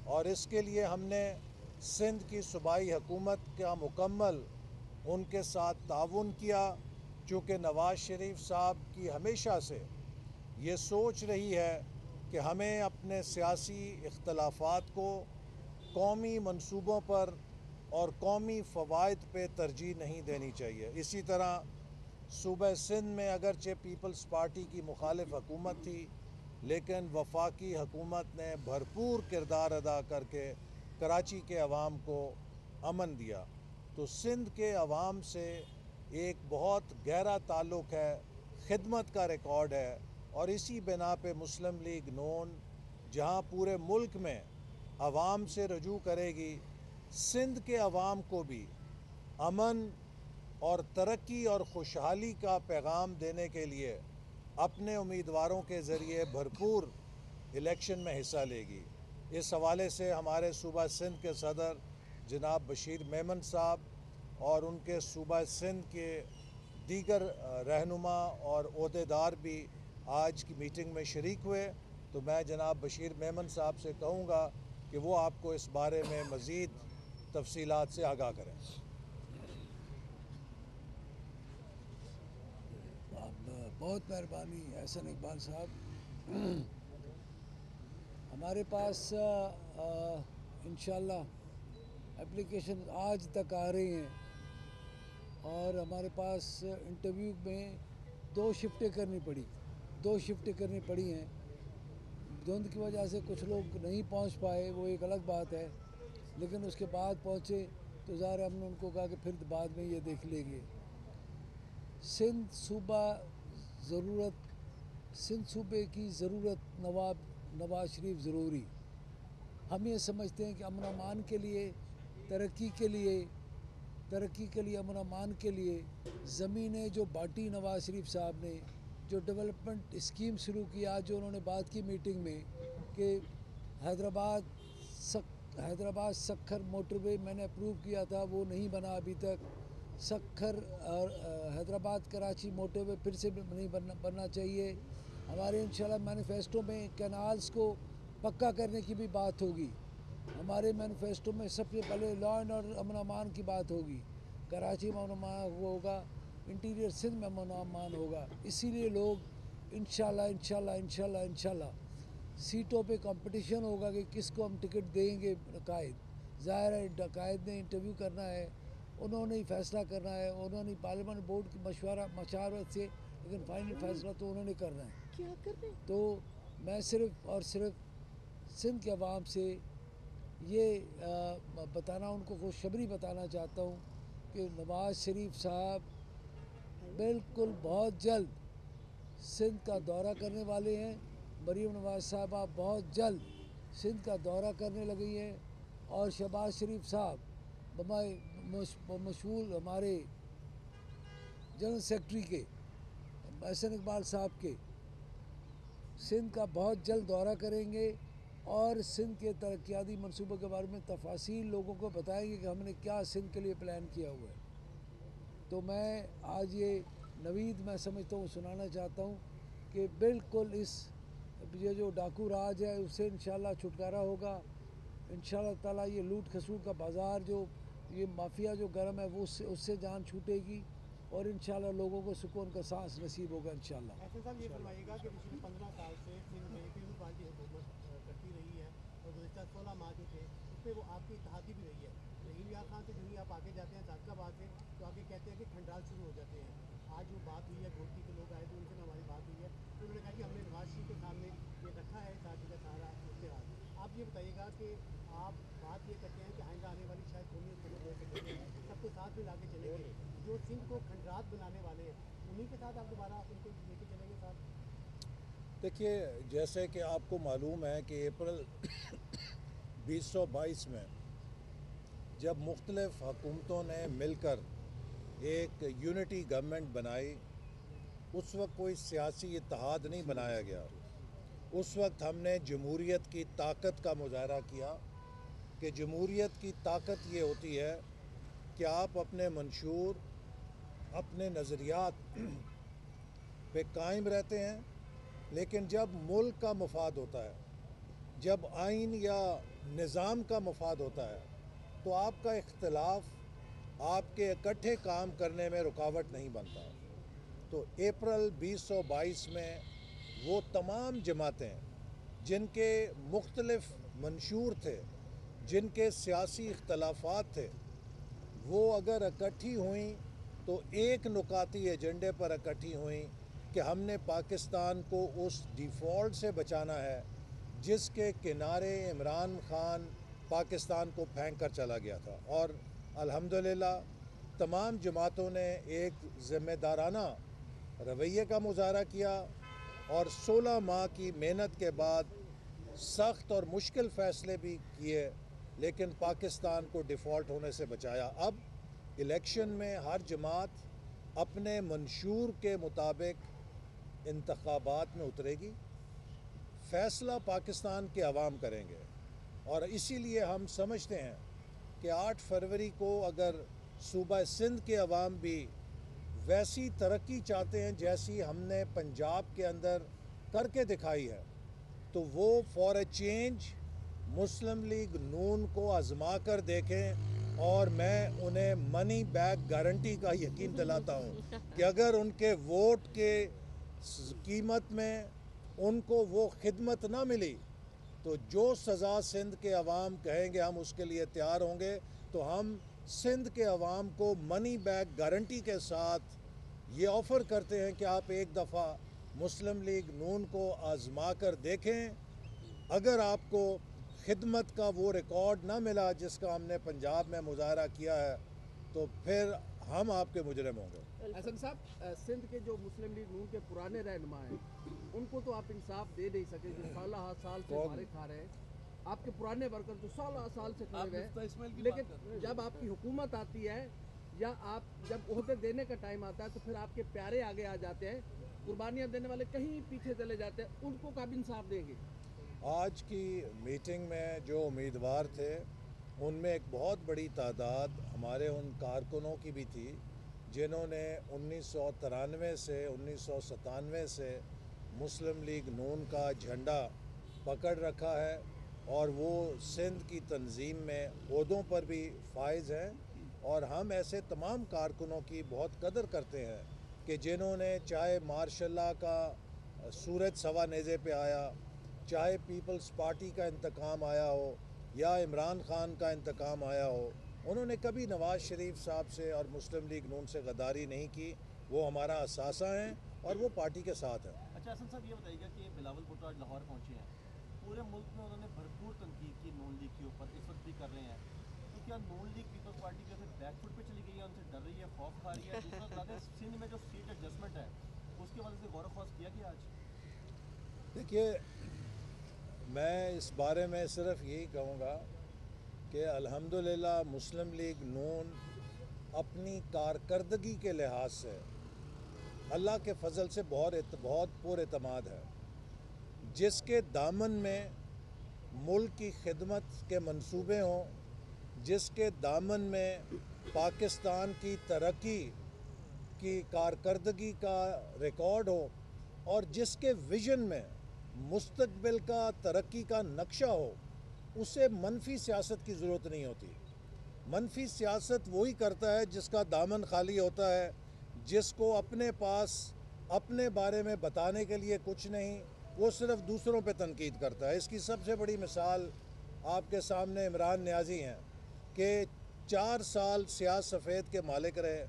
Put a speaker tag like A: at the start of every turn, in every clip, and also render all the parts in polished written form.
A: اور اس کے لیے ہم نے سندھ کی صوبائی حکومت کا مکمل ان کے ساتھ تعاون کیا، چونکہ نواز شریف صاحب کی ہمیشہ سے یہ سوچ رہی ہے کہ ہمیں اپنے سیاسی اختلافات کو قومی منصوبوں پر اور قومی فوائد پہ ترجیح نہیں دینی چاہیے۔ اسی طرح صوبہ سندھ میں اگرچہ پیپلز پارٹی کی مخالف حکومت تھی، لیکن وفاقی حکومت نے بھرپور کردار ادا کر کے کراچی کے عوام کو امن دیا۔ تو سندھ کے عوام سے ایک بہت گہرا تعلق ہے، خدمت کا ریکارڈ ہے، اور اسی بنا پہ مسلم لیگ نون جہاں پورے ملک میں عوام سے رجوع کرے گی، سندھ کے عوام کو بھی امن اور ترقی اور خوشحالی کا پیغام دینے کے لیے اپنے امیدواروں کے ذریعے بھرپور الیکشن میں حصہ لے گی۔ اس حوالے سے ہمارے صوبہ سندھ کے صدر جناب بشیر میمن صاحب اور ان کے صوبہ سندھ کے دیگر رہنما اور عہدیدار بھی آج کی میٹنگ میں شریک ہوئے، تو میں جناب بشیر میمن صاحب سے کہوں گا کہ وہ آپ کو اس بارے میں مزید تفصیلات سے آگاہ کریں۔
B: بہت مہربانی احسن اقبال صاحب۔ ہمارے پاس انشاءاللہ اپلیکیشن آج تک آ رہی ہیں، اور ہمارے پاس انٹرویو میں دو شفٹیں کرنی پڑی ہیں۔ دھند کی وجہ سے کچھ لوگ نہیں پہنچ پائے، وہ ایک الگ بات ہے، لیکن اس کے بعد پہنچے تو ظاہر ہم نے ان کو کہا کہ پھر بعد میں یہ دیکھ لیں گے۔ سندھ صوبے کی ضرورت نواز شریف ضروری۔ ہم یہ سمجھتے ہیں کہ امن و امان کے لیے، ترقی کے لیے امن و امان کے لیے زمینیں جو بانٹی نواز شریف صاحب نے، جو ڈیولپمنٹ اسکیم شروع کیا، جو انہوں نے بات کی میٹنگ میں کہ حیدرآباد سکھر موٹر وے میں نے اپروو کیا تھا، وہ نہیں بنا ابھی تک۔ سکھر حیدرآباد کراچی موٹر وے پھر سے نہیں بننا چاہیے۔ ہمارے انشاءاللہ مینیفیسٹو میں کینالز کو پکا کرنے کی بھی بات ہوگی۔ ہمارے مینیفیسٹو میں سب سے پہلے لا اینڈ آرڈر امن و امان کی بات ہوگی، کراچی میں امن و امان ہوگا، انٹیریئر سندھ میں امن و امان ہوگا۔ اسی لیے لوگ انشاءاللہ سیٹوں پہ کمپٹیشن ہوگا کہ کس کو ہم ٹکٹ دیں گے۔ ظاہر ہے عقائد نے انٹرویو کرنا ہے، انہوں نے ہی فیصلہ کرنا ہے، انہوں نے پارلیمنٹ بورڈ کی مشاورت سے، لیکن فائنل فیصلہ تو انہوں نے کرنا ہے۔ تو میں صرف اور صرف سندھ کے عوام سے یہ بتانا، ان کو خوشخبری بتانا چاہتا ہوں کہ نواز شریف صاحب بالکل بہت جلد سندھ کا دورہ کرنے والے ہیں۔ مریم نواز صاحبہ بہت جلد سندھ کا دورہ کرنے لگی ہیں، اور شہباز شریف صاحب مشہور ہمارے جنرل سیکرٹری کے احسن اقبال صاحب کے سندھ کا بہت جلد دورہ کریں گے، اور سندھ کے ترقیاتی منصوبوں کے بارے میں تفاصیل لوگوں کو بتائیں گے کہ ہم نے کیا سندھ کے لیے پلان کیا ہوا ہے۔ تو میں آج یہ نوید میں سمجھتا ہوں سنانا چاہتا ہوں کہ بالکل یہ جو ڈاکو راج ہے اس سے انشاءاللہ چھٹکارا ہوگا انشاءاللہ تعالیٰ۔ یہ لوٹ کھسوٹ کا بازار، جو یہ مافیا جو گرم ہے، وہ اس سے جان چھوٹے گی، اور انشاءاللہ لوگوں کو سکون کا سانس نصیب ہوگا انشاءاللہ۔
C: احسن صاحب یہ فرمائیے گا کہ پچھلے 15 سال سے سندھ میں پیپلز پارٹی حکومت کرتی رہی ہے، اور گزشتہ 16 ماہ جو تھے اس میں وہ آپ کی اتحادی بھی رہی ہے۔ رحیم یار خان سے جو ہی آپ آگے جاتے ہیں صادقہ آباد سے، تو آگے کہتے ہیں کہ کھنڈال شروع ہو جاتے ہیں۔ آج وہ بات ہوئی ہے، گھوٹی کے لوگ آئے تھے، ان سے ہماری بات ہوئی ہے، تو انہوں نے کہا کہ ہم نے نواز شریف کے سامنے یہ رکھا ہے ساتھی کا سہارا اتحاد۔ آپ یہ بتائیے گا کہ آپ بات یہ کرتے ہیں کہ آئندہ آنے والی شاید قومی حکومت ہو سکتی ہے، سب کو ساتھ ملا کے چلیں گے، جو سندھ کو کھنڈرات بنانے والے ہیں انہیں کے ساتھ آپ دوبارہ ان کو لے کے چلیں گے ساتھ؟
A: دیکھیے، جیسے کہ آپ کو معلوم ہے کہ اپریل 2022 میں جب مختلف حکومتوں نے مل کر ایک یونٹی گورنمنٹ بنائی، اس وقت کوئی سیاسی اتحاد نہیں بنایا گیا۔ اس وقت ہم نے جمہوریت کی طاقت کا مظاہرہ کیا کہ جمہوریت کی طاقت یہ ہوتی ہے کہ آپ اپنے منشور، اپنے نظریات پہ قائم رہتے ہیں، لیکن جب ملک کا مفاد ہوتا ہے جب آئین یا نظام کا مفاد ہوتا ہے تو آپ کا اختلاف آپ کے اکٹھے کام کرنے میں رکاوٹ نہیں بنتا. تو اپریل 2022 میں وہ تمام جماعتیں جن کے مختلف منشور تھے، جن کے سیاسی اختلافات تھے، وہ اگر اکٹھی ہوئیں تو ایک نکاتی ایجنڈے پر اکٹھی ہوئیں کہ ہم نے پاکستان کو اس ڈیفالٹ سے بچانا ہے جس کے کنارے عمران خان پاکستان کو پھینک کر چلا گیا تھا. اور الحمدللہ تمام جماعتوں نے ایک ذمہ دارانہ رویے کا مظاہرہ کیا اور 16 ماہ کی محنت کے بعد سخت اور مشکل فیصلے بھی کیے، لیکن پاکستان کو ڈیفالٹ ہونے سے بچایا. اب الیکشن میں ہر جماعت اپنے منشور کے مطابق انتخابات میں اترے گی. فیصلہ پاکستان کے عوام کریں گے، اور اسی لیے ہم سمجھتے ہیں کہ 8 فروری کو اگر صوبہ سندھ کے عوام بھی ویسی ترقی چاہتے ہیں جیسی ہم نے پنجاب کے اندر کر کے دکھائی ہے، تو وہ for a change Muslim League Noon کو آزما کر دیکھیں. اور میں انہیں منی بیک گارنٹی کا یقین دلاتا ہوں کہ اگر ان کے ووٹ کے قیمت میں ان کو وہ خدمت نہ ملی تو جو سزا سندھ کے عوام کہیں گے ہم اس کے لیے تیار ہوں گے. تو ہم سندھ کے عوام کو منی بیک گارنٹی کے ساتھ یہ آفر کرتے ہیں کہ آپ ایک دفعہ مسلم لیگ نون کو آزما کر دیکھیں. اگر آپ کو خدمت کا وہ ریکارڈ نہ ملا جس کا ہم نے پنجاب میں مظاہرہ کیا ہے تو پھر ہم آپ کے مجرم ہوں گے.
D: حسن صاحب، سندھ کے جو مسلم لیگ نون کے پرانے رہنما ہیں ان کو تو آپ انصاف دے نہیں سکے، جو 16 سال سے مارے کھا رہے ہیں. آپ کے پرانے ورکر جو 16 سال سے کھڑے ہوئے، لیکن جب آپ کی حکومت آتی ہے یا آپ جب عہدے دینے کا ٹائم آتا ہے تو پھر آپ کے پیارے آگے آ جاتے ہیں، قربانیاں دینے والے کہیں پیچھے چلے جاتے ہیں. ان کو کب انصاف دیں گے؟
A: آج کی میٹنگ میں جو امیدوار تھے ان میں ایک بہت بڑی تعداد ہمارے ان کارکنوں کی بھی تھی جنہوں نے 1993 سے 1997 سے مسلم لیگ نون کا جھنڈا پکڑ رکھا ہے، اور وہ سندھ کی تنظیم میں عہدوں پر بھی فائز ہیں. اور ہم ایسے تمام کارکنوں کی بہت قدر کرتے ہیں کہ جنہوں نے چاہے مارشاء اللہ کا سورج سوا نیزے پہ آیا، چاہے پیپلز پارٹی کا انتقام آیا ہو یا عمران خان کا انتقام آیا ہو، انہوں نے کبھی نواز شریف صاحب سے اور مسلم لیگ نون سے غداری نہیں کی. وہ ہمارا اثاثہ ہیں اور وہ پارٹی کے ساتھ ہیں.
E: اچھا حسن صاحب، یہ بتائیے گا کہ بلاول بھٹو آج لاہور پہنچے ہیں، پورے ملک میں انہوں نے بھرپور تنقید کی نون لیگ کے اوپر، اس وقت بھی کر رہے ہیں، تو کیا نون لیگ پیپلز پارٹی کے بیک فٹ پہ چلی گئی ہے، ان سے ڈر رہی ہے، خوف کھا رہی ہے؟ دوسرا بتا دیں سندھ میں جو سیٹ ایڈجسٹمنٹ ہے اس کی وجہ سے غور و خوض کیا گیا آج؟
A: دیکھیے، میں اس بارے میں صرف یہی کہوں گا کہ الحمدللہ مسلم لیگ نون اپنی کارکردگی کے لحاظ سے اللہ کے فضل سے بہت پر اعتماد ہے. جس کے دامن میں ملک کی خدمت کے منصوبے ہوں، جس کے دامن میں پاکستان کی ترقی کی کارکردگی کا ریکارڈ ہو، اور جس کے ویژن میں مستقبل کا ترقی کا نقشہ ہو، اسے منفی سیاست کی ضرورت نہیں ہوتی. منفی سیاست وہی کرتا ہے جس کا دامن خالی ہوتا ہے، جس کو اپنے پاس اپنے بارے میں بتانے کے لیے کچھ نہیں، وہ صرف دوسروں پہ تنقید کرتا ہے. اس کی سب سے بڑی مثال آپ کے سامنے عمران نیازی ہیں کہ 4 سال سیاہ سفید کے مالک رہے،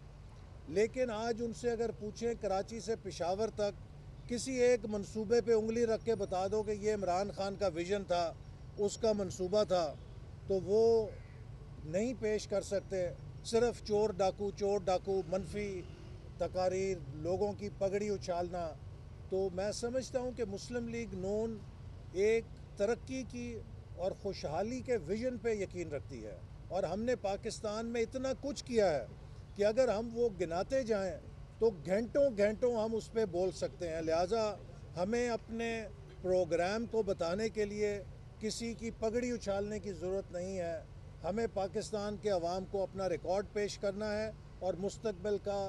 A: لیکن آج ان سے اگر پوچھیں کراچی سے پشاور تک کسی ایک منصوبے پہ انگلی رکھ کے بتا دو کہ یہ عمران خان کا ویژن تھا، اس کا منصوبہ تھا، تو وہ نہیں پیش کر سکتے. صرف چور ڈاکو منفی تقاریر، لوگوں کی پگڑی اچھالنا. تو میں سمجھتا ہوں کہ مسلم لیگ نون ایک ترقی کی اور خوشحالی کے ویژن پہ یقین رکھتی ہے، اور ہم نے پاکستان میں اتنا کچھ کیا ہے کہ اگر ہم وہ گناتے جائیں تو گھنٹوں ہم اس پہ بول سکتے ہیں. لہٰذا ہمیں اپنے پروگرام کو بتانے کے لیے کسی کی پگڑی اچھالنے کی ضرورت نہیں ہے. ہمیں پاکستان کے عوام کو اپنا ریکارڈ پیش کرنا ہے اور مستقبل کا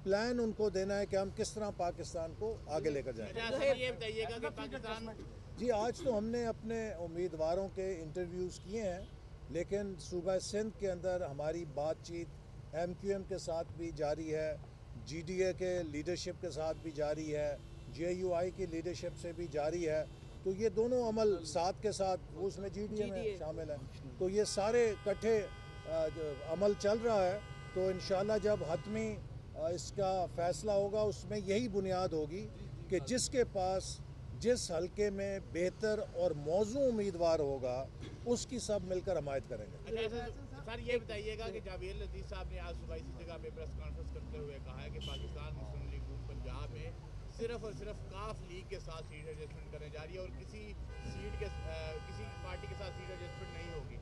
A: پلان ان کو دینا ہے کہ ہم کس طرح پاکستان کو آگے لے کر جائیں.
F: یہ بتائیے گا کہ پاکستان
A: جی آج تو ہم نے اپنے امیدواروں کے انٹرویوز کیے ہیں، لیکن صوبہ سندھ کے اندر ہماری بات چیت ایم کیو ایم کے ساتھ بھی جاری ہے، جی ڈی اے کے لیڈرشپ کے ساتھ بھی جاری ہے، جے یو آئی کی لیڈرشپ سے بھی جاری ہے. تو یہ دونوں عمل ساتھ کے ساتھ، اس میں جی ڈی اے میں شامل ہے، تو یہ سارے اکٹھے عمل چل رہا ہے. تو انشاءاللہ جب حتمی اس کا فیصلہ ہوگا، اس میں یہی بنیاد ہوگی کہ جس کے پاس جس حلقے میں بہتر اور موزوں امیدوار ہوگا اس کی سب مل کر حمایت کریں گے.
F: سر یہ بتائیے گا کہ جاوید لطیف صاحب نے آج صبح اسی جگہ پہ پریس کانفرنس کرتے ہوئے کہا ہے کہ پاکستان مسلم لیگ نون پنجاب میں صرف اور صرف کاف لیگ کے ساتھ سیٹ ایڈجسٹمنٹ کرنے جا رہی ہے اور کسی پارٹی کے ساتھ سیٹ ایڈجسٹمنٹ نہیں ہوگی.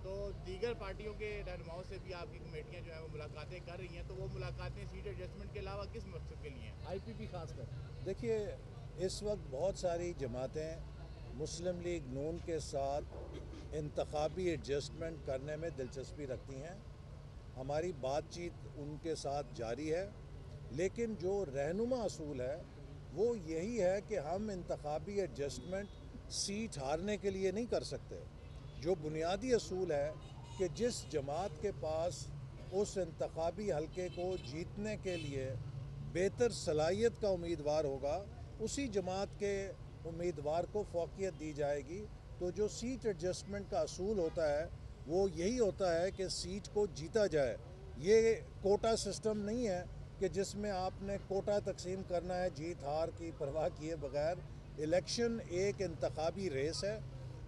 F: تو دیگر پارٹیوں کے رہنماؤں سے بھی آپ کی کمیٹیاں جو ہیں وہ ملاقاتیں کر رہی ہیں، تو وہ ملاقاتیں سیٹ ایڈجسٹمنٹ کے علاوہ کس مقصد کے لیے ہیں؟
D: آئی پی پی خاص کر
A: دیکھیے اس وقت بہت ساری جماعتیں مسلم لیگ نون کے ساتھ انتخابی ایڈجسٹمنٹ کرنے میں دلچسپی رکھتی ہیں. ہماری بات چیت ان کے ساتھ جاری ہے، لیکن جو رہنما اصول ہے وہ یہی ہے کہ ہم انتخابی ایڈجسٹمنٹ سیٹ ہارنے کے لیے نہیں کر سکتے. جو بنیادی اصول ہے کہ جس جماعت کے پاس اس انتخابی حلقے کو جیتنے کے لیے بہتر صلاحیت کا امیدوار ہوگا، اسی جماعت کے امیدوار کو فوقیت دی جائے گی. تو جو سیٹ ایڈجسٹمنٹ کا اصول ہوتا ہے وہ یہی ہوتا ہے کہ سیٹ کو جیتا جائے. یہ کوٹا سسٹم نہیں ہے کہ جس میں آپ نے کوٹا تقسیم کرنا ہے جیت ہار کی پرواہ کیے بغیر. الیکشن ایک انتخابی ریس ہے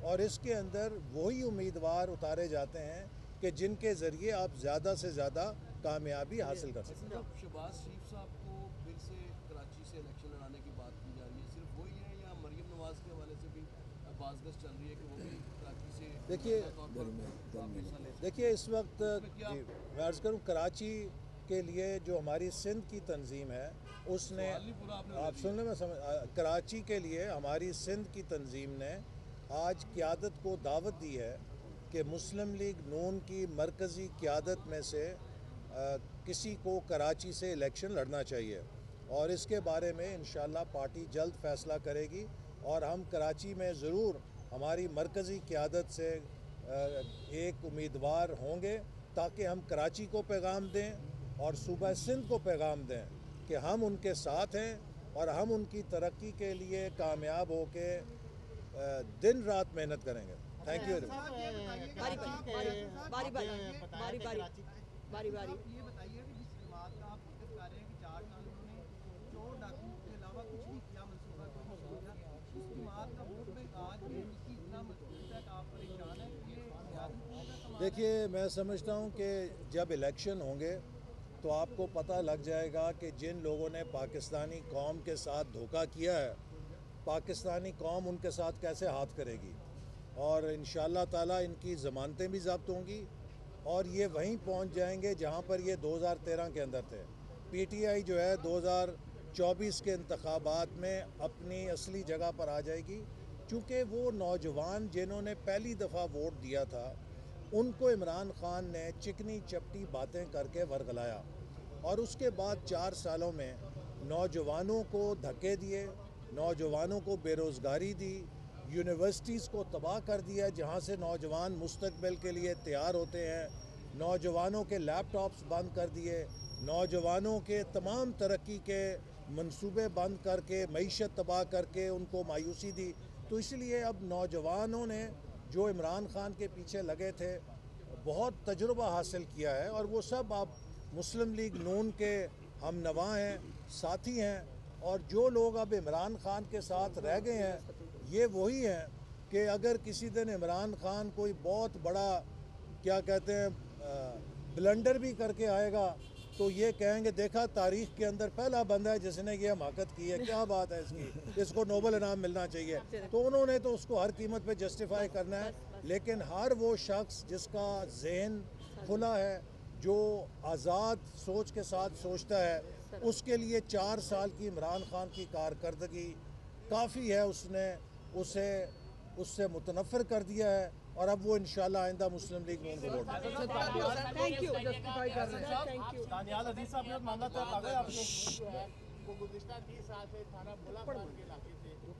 A: اور اس کے اندر وہی امیدوار اتارے جاتے ہیں کہ جن کے ذریعے آپ زیادہ سے زیادہ کامیابی حاصل کر سکیں.
G: شہباز شریف صاحب کو پھر سے کراچی سے الیکشن لڑانے کی بات کی جا رہی ہے، صرف وہی ہے یا مریم نواز کے حوالے سے بھی باز گشت چل رہی ہے کہ وہ بھی کراچی سے
A: دیکھیے اس وقت جی میں عرض کروں، کراچی کے لیے جو ہماری سندھ کی تنظیم ہے اس نے آپ سن لیں، کراچی کے لیے ہماری سندھ کی تنظیم نے آج قیادت کو دعوت دی ہے کہ مسلم لیگ نون کی مرکزی قیادت میں سے کسی کو کراچی سے الیکشن لڑنا چاہیے، اور اس کے بارے میں انشاءاللہ پارٹی جلد فیصلہ کرے گی. اور ہم کراچی میں ضرور ہماری مرکزی قیادت سے ایک امیدوار ہوں گے تاکہ ہم کراچی کو پیغام دیں اور صوبہ سندھ کو پیغام دیں کہ ہم ان کے ساتھ ہیں اور ہم ان کی ترقی کے لیے کامیاب ہو کے دن رات محنت کریں گے. Thank you.
E: باری یہ بتائیے کہ جس جماعت کا آپ ذکر کر رہے ہیں کہ 4 سال انہوں نے چور ڈاکو کے علاوہ کچھ نہیں کیا منصوبہ اس جماعت کا ووٹ بینک آج بھی اسی اتنا مضبوط ہے کہ آپ پریشان ہیں کہ یہ
A: دیکھیے میں سمجھتا ہوں کہ جب الیکشن ہوں گے تو آپ کو پتہ لگ جائے گا کہ جن لوگوں نے پاکستانی قوم کے ساتھ دھوکہ کیا ہے، پاکستانی قوم ان کے ساتھ کیسے ہاتھ کرے گی. اور انشاءاللہ تعالیٰ ان کی ضمانتیں بھی ضبط ہوں گی اور یہ وہیں پہنچ جائیں گے جہاں پر یہ 2013 کے اندر تھے. پی ٹی آئی جو ہے 2024 کے انتخابات میں اپنی اصلی جگہ پر آ جائے گی، چونکہ وہ نوجوان جنہوں نے پہلی دفعہ ووٹ دیا تھا ان کو عمران خان نے چکنی چپٹی باتیں کر کے ورگلایا، اور اس کے بعد 4 سالوں میں نوجوانوں کو دھکے دیے، نوجوانوں کو بے روزگاری دی، یونیورسٹیز کو تباہ کر دیا جہاں سے نوجوان مستقبل کے لیے تیار ہوتے ہیں، نوجوانوں کے لیپ ٹاپس بند کر دیے، نوجوانوں کے تمام ترقی کے منصوبے بند کر کے معیشت تباہ کر کے ان کو مایوسی دی. تو اس لیے اب نوجوانوں نے جو عمران خان کے پیچھے لگے تھے بہت تجربہ حاصل کیا ہے، اور وہ سب اب مسلم لیگ نون کے ہم نوا ہیں، ساتھی ہیں. اور جو لوگ اب عمران خان کے ساتھ رہ گئے ہیں یہ وہی ہیں کہ اگر کسی دن عمران خان کوئی بہت بڑا کیا کہتے ہیں بلنڈر بھی کر کے آئے گا تو یہ کہیں گے دیکھا تاریخ کے اندر پہلا بندہ ہے جس نے یہ حماقت کی ہے، کیا بات ہے اس کی، اس کو نوبل انعام ملنا چاہیے. تو انہوں نے تو اس کو ہر قیمت پہ جسٹیفائی کرنا ہے، لیکن ہر وہ شخص جس کا ذہن کھلا ہے، جو آزاد سوچ کے ساتھ سوچتا ہے، اس کے لیے 4 سال کی عمران خان کی کارکردگی کافی ہے. اس نے اسے اس سے متنفر کر دیا ہے اور اب وہ انشاءاللہ آئندہ مسلم لیگ نون کو ووٹ دیں گے.
E: دانیال عزیز صاحب نے مانگا تھا آپ کو گزشتہ 30 سال سے تھانہ بھولا کے علاقے سے